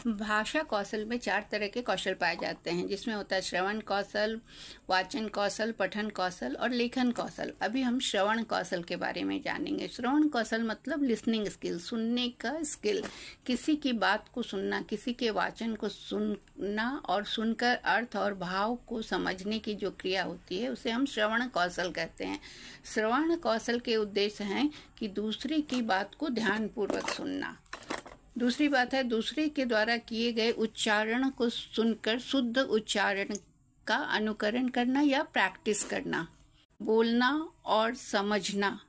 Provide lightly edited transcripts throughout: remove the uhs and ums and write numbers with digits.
भाषा कौशल में 4 तरह के कौशल पाए जाते हैं, जिसमें होता है श्रवण कौशल, वाचन कौशल, पठन कौशल और लेखन कौशल। अभी हम श्रवण कौशल के बारे में जानेंगे। श्रवण कौशल मतलब लिसनिंग स्किल, सुनने का स्किल। किसी की बात को सुनना, किसी के वाचन को सुनना और सुनकर अर्थ और भाव को समझने की जो क्रिया होती है उसे हम श्रवण कौशल कहते हैं। श्रवण कौशल के उद्देश्य हैं कि दूसरे की बात को ध्यानपूर्वक सुनना। दूसरी बात है दूसरे के द्वारा किए गए उच्चारण को सुनकर शुद्ध उच्चारण का अनुकरण करना या प्रैक्टिस करना। बोलना और समझना,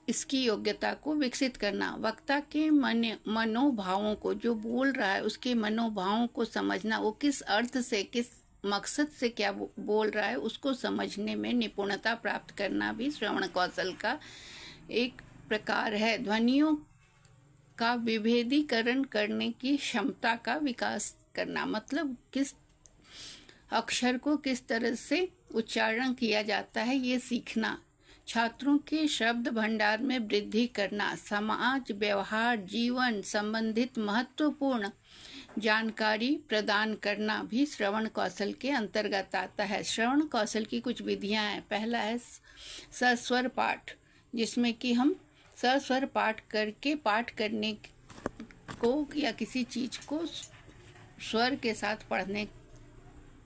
इसकी योग्यता को विकसित करना। वक्ता के मनोभावों को, जो बोल रहा है उसके मनोभावों को समझना, वो किस अर्थ से, किस मकसद से क्या बोल रहा है उसको समझने में निपुणता प्राप्त करना भी श्रवण कौशल का एक प्रकार है। ध्वनियों का विभेदीकरण करने की क्षमता का विकास करना, मतलब किस अक्षर को किस तरह से उच्चारण किया जाता है ये सीखना। छात्रों के शब्द भंडार में वृद्धि करना। समाज, व्यवहार, जीवन संबंधित महत्वपूर्ण जानकारी प्रदान करना भी श्रवण कौशल के अंतर्गत आता है। श्रवण कौशल की कुछ विधियां हैं। पहला है सस्वर पाठ, जिसमें कि हम सस्वर पाठ करके पाठ करने को या किसी चीज को स्वर के साथ पढ़ने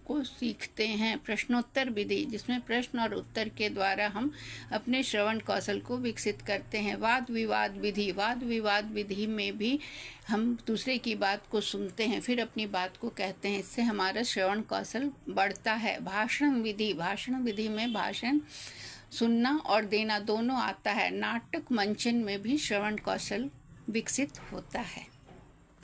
को सीखते हैं। प्रश्नोत्तर विधि, जिसमें प्रश्न और उत्तर के द्वारा हम अपने श्रवण कौशल को विकसित करते हैं। वाद विवाद विधि, वाद विवाद विधि में भी हम दूसरे की बात को सुनते हैं फिर अपनी बात को कहते हैं, इससे हमारा श्रवण कौशल बढ़ता है। भाषण विधि, भाषण विधि में भाषण सुनना और देना दोनों आता है। नाटक मंचन में भी श्रवण कौशल विकसित होता है।